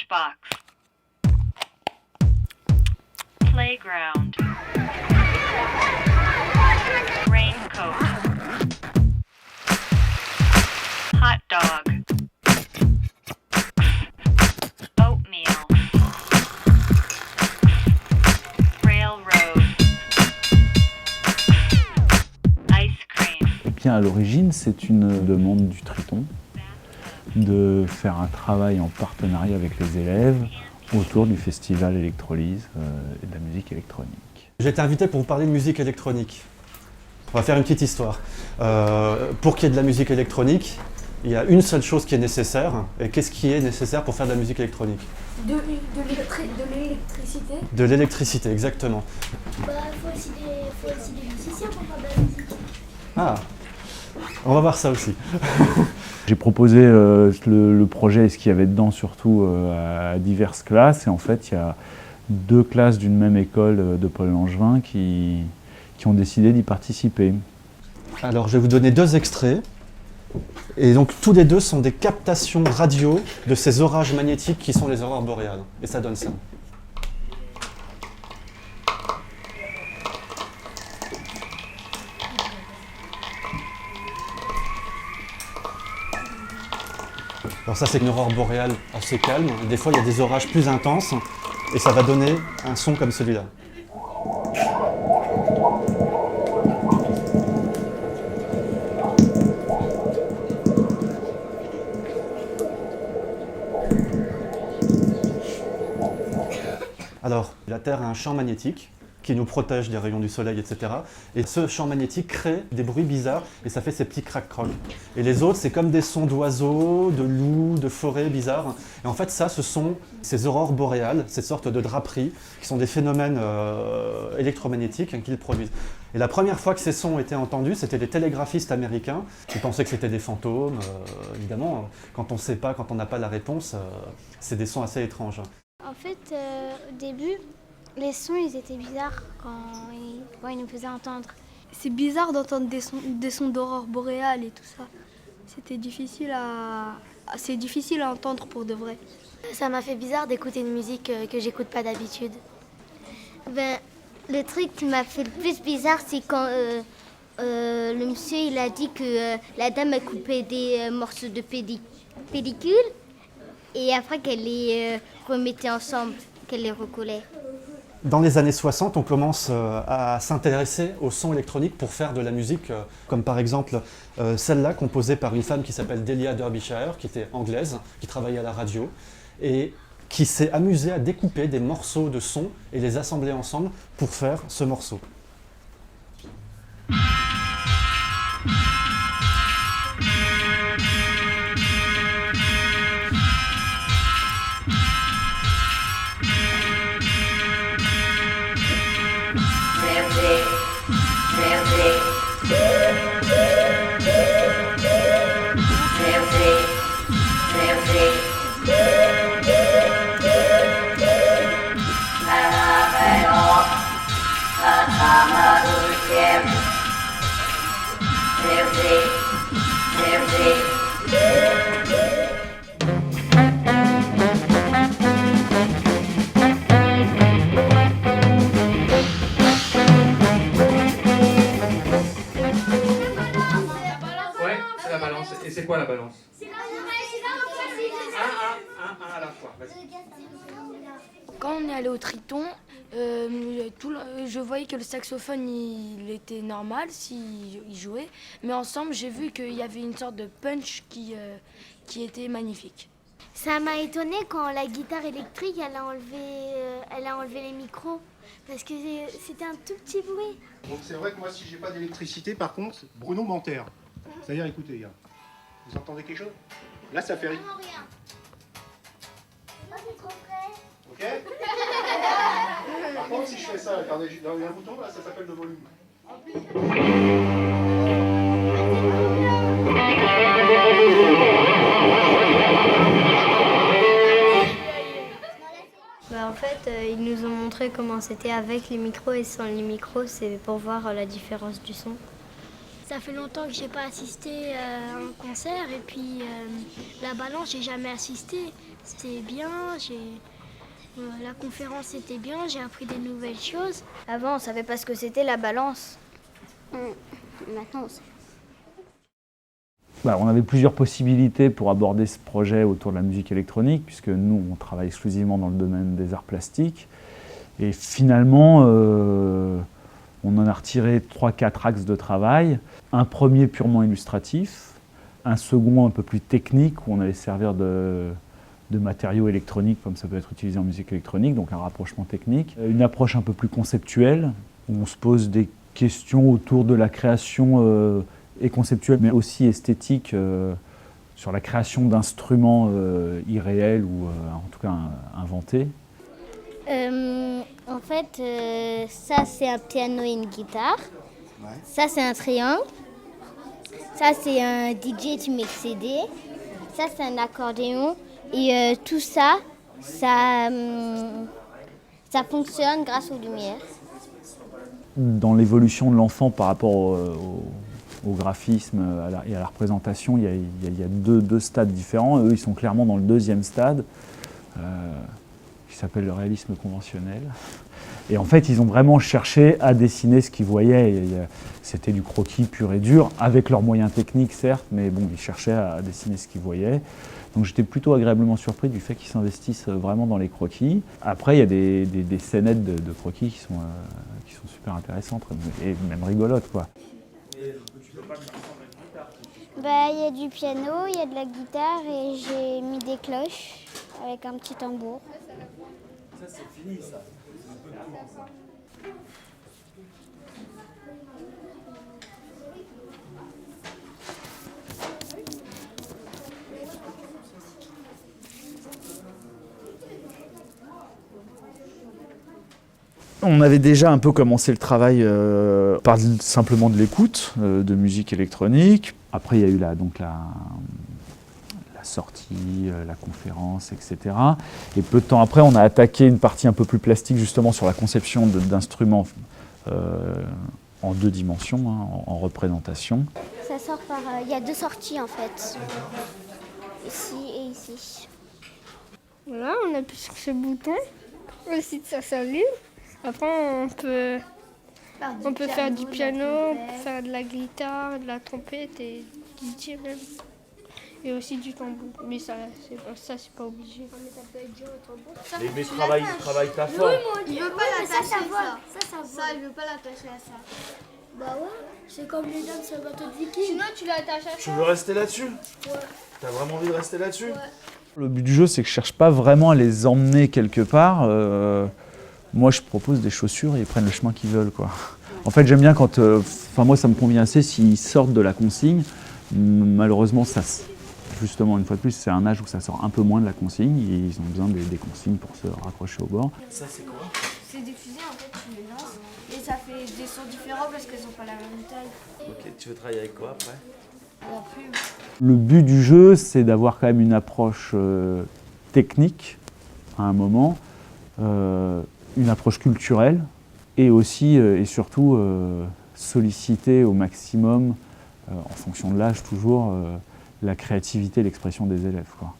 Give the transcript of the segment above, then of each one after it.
Lunchbox. Playground. Raincoat. Hot dog. Oatmeal. Railroad. Ice cream. Eh bien, à l'origine, c'est une demande du Triton de faire un travail en partenariat avec les élèves autour du festival Électrolyse et de la musique électronique. J'ai été invité pour vous parler de musique électronique. On va faire une petite histoire. Pour qu'il y ait de la musique électronique, il y a une seule chose qui est nécessaire. Et qu'est-ce qui est nécessaire pour faire de la musique électronique? De l'électricité. De l'électricité, exactement. Bah, faut aussi des musiciens pour faire de la musique. Ah, on va voir ça aussi. J'ai proposé le projet et ce qu'il y avait dedans surtout à diverses classes. Et en fait, il y a 2 classes d'une même école de Paul Langevin qui ont décidé d'y participer. Alors, je vais vous donner 2 extraits. Et donc, tous les 2 sont des captations radio de ces orages magnétiques qui sont les aurores boréales. Et ça donne ça. Alors ça, c'est une aurore boréale assez calme. Des fois, il y a des orages plus intenses et ça va donner un son comme celui-là. Alors, la Terre a un champ magnétique qui nous protège des rayons du soleil, etc. Et ce champ magnétique crée des bruits bizarres et ça fait ces petits crac-crocs. Et les autres, c'est comme des sons d'oiseaux, de loups, de forêts bizarres. Et en fait, ça, ce sont ces aurores boréales, cette sorte de draperies, qui sont des phénomènes électromagnétiques qu'ils produisent. Et la première fois que ces sons ont été entendus, c'était les télégraphistes américains qui pensaient que c'était des fantômes. Évidemment, quand on ne sait pas, quand on n'a pas la réponse, c'est des sons assez étranges. En fait, au début, les sons, ils étaient bizarres quand ils nous faisaient entendre. C'est bizarre d'entendre des sons d'aurore boréale et tout ça. C'est difficile à entendre pour de vrai. Ça m'a fait bizarre d'écouter une musique que j'écoute pas d'habitude. Le truc qui m'a fait le plus bizarre, c'est quand le monsieur il a dit que la dame a coupé des morceaux de pellicule et après qu'elle les remettait ensemble, qu'elle les recollait. Dans les années 60, on commence à s'intéresser au son électronique pour faire de la musique, comme par exemple celle-là, composée par une femme qui s'appelle Delia Derbyshire, qui était anglaise, qui travaillait à la radio, et qui s'est amusée à découper des morceaux de son et les assembler ensemble pour faire ce morceau. La balance. Et c'est quoi la balance? Un à la fois. Vas-y. Quand on est allé au Triton, je voyais que le saxophone il était normal s'il jouait, mais ensemble j'ai vu qu'il y avait une sorte de punch qui était magnifique. Ça m'a étonnée quand la guitare électrique elle a enlevé les micros parce que c'était un tout petit bruit. Donc c'est vrai que moi si j'ai pas d'électricité, par contre, Bruno m'enterre. C'est-à-dire, écoutez les gars, vous entendez quelque chose? Là ça fait rire. Non, rien. Oh, c'est trop près. Ok. Par contre si je fais ça, regardez, il y a un bouton là, ça s'appelle le volume. En fait, ils nous ont montré comment c'était avec les micros et sans les micros, c'est pour voir la différence du son. Ça fait longtemps que j'ai pas assisté à un concert et puis la balance, j'ai jamais assisté. C'était bien, la conférence était bien, j'ai appris des nouvelles choses. Avant, on savait pas ce que c'était la balance. Maintenant, on sait. On avait plusieurs possibilités pour aborder ce projet autour de la musique électronique, puisque nous, on travaille exclusivement dans le domaine des arts plastiques. Et finalement, on en a retiré 3-4 axes de travail. Un premier purement illustratif, un second un peu plus technique, où on allait servir de matériaux électroniques, comme ça peut être utilisé en musique électronique, donc un rapprochement technique. Une approche un peu plus conceptuelle, où on se pose des questions autour de la création et conceptuelle, mais aussi esthétique, sur la création d'instruments irréels ou en tout cas inventés. En fait, ça c'est un piano et une guitare. Ouais. Ça c'est un triangle. Ça c'est un DJ, tu mets le CD. Ça c'est un accordéon. Et tout ça, ça fonctionne grâce aux lumières. Dans l'évolution de l'enfant par rapport au graphisme et à la représentation, il y a deux stades différents. Eux, ils sont clairement dans le deuxième stade, qui s'appelle le réalisme conventionnel. Et en fait, ils ont vraiment cherché à dessiner ce qu'ils voyaient. C'était du croquis pur et dur, avec leurs moyens techniques, certes, mais bon, ils cherchaient à dessiner ce qu'ils voyaient. Donc j'étais plutôt agréablement surpris du fait qu'ils s'investissent vraiment dans les croquis. Après, il y a des scénettes de croquis qui sont super intéressantes et même rigolotes, quoi. Il y a du piano, il y a de la guitare et j'ai mis des cloches avec un petit tambour. Ça, c'est fini, ça. On avait déjà un peu commencé le travail par simplement de l'écoute de musique électronique. Après, il y a eu la sortie, la conférence, etc. Et peu de temps après, on a attaqué une partie un peu plus plastique, justement sur la conception d'instruments en 2 dimensions, en représentation. Ça sort par... Il y a 2 sorties en fait. Ici et ici. Voilà, on appuie sur ce bouton. Aussi, ça s'allume. Après, on peut faire du piano, on peut faire de la guitare, de la trompette et du DJ même. Et aussi du tambour. Mais ça c'est pas obligé. Mais ça peut être dur au tambour. Mais travaille ta forme. Il veut pas l'attacher à ça. Ça, il veut pas l'attacher à ça. Bah ouais, c'est comme les dames sur le bateau de viking. Sinon, tu l'attaches à ça. Tu veux rester là-dessus? Ouais. T'as vraiment envie de rester là-dessus? Ouais. Le but du jeu, c'est que je cherche pas vraiment à les emmener quelque part. Moi, je propose des chaussures et ils prennent le chemin qu'ils veulent, quoi. En fait, j'aime bien quand... moi, ça me convient assez s'ils sortent de la consigne. Malheureusement, justement, une fois de plus, c'est un âge où ça sort un peu moins de la consigne. Et ils ont besoin des consignes pour se raccrocher au bord. Ça, c'est quoi? C'est des fusées, en fait, tu les lances. Et ça fait des sons différents parce qu'elles n'ont pas la même taille. Ok, tu veux travailler avec quoi après? La plume. Le but du jeu, c'est d'avoir quand même une approche technique, à un moment, une approche culturelle, et aussi et surtout solliciter au maximum, en fonction de l'âge toujours, la créativité et l'expression des élèves, quoi.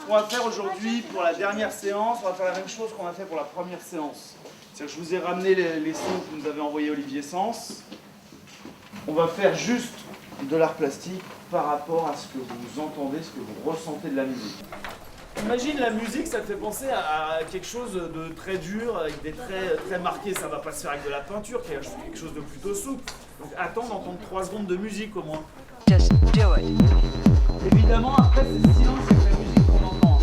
Ce qu'on va faire aujourd'hui pour la dernière séance, on va faire la même chose qu'on a fait pour la première séance. C'est-à-dire que je vous ai ramené les sons que nous avait envoyés Olivier Sens. On va faire juste de l'art plastique par rapport à ce que vous entendez, ce que vous ressentez de la musique. Imagine la musique, ça te fait penser à quelque chose de très dur, avec des traits très marqués. Ça va pas se faire avec de la peinture, quelque chose de plutôt souple. Donc attends d'entendre 3 secondes de musique au moins. Just do it. Évidemment, après c'est silence avec la musique qu'on entend.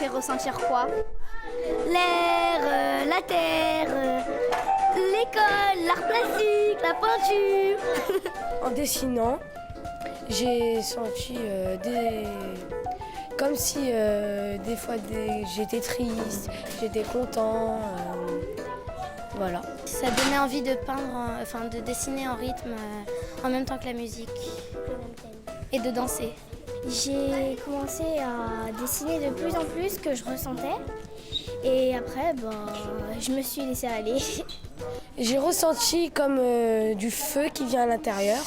fait ressentir quoi? L'air, la terre, l'école, l'art plastique, la peinture. En dessinant, j'ai senti comme si des fois j'étais triste, j'étais content. Voilà. Ça donnait envie de peindre, de dessiner en rythme en même temps que la musique. Et de danser. J'ai commencé à dessiner de plus en plus ce que je ressentais. Et après, je me suis laissée aller. J'ai ressenti comme du feu qui vient à l'intérieur.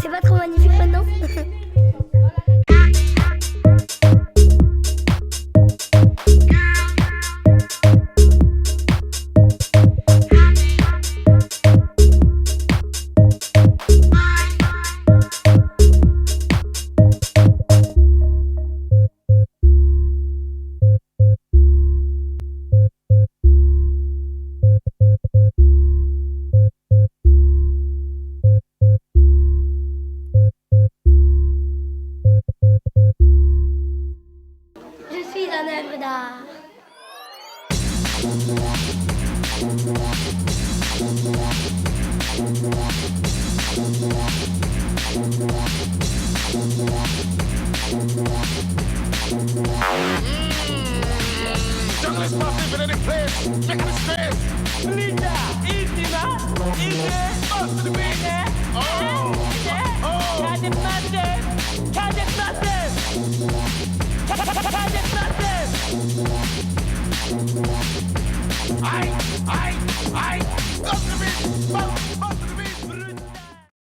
C'est pas trop magnifique maintenant? Je suis un œuvre d'art. I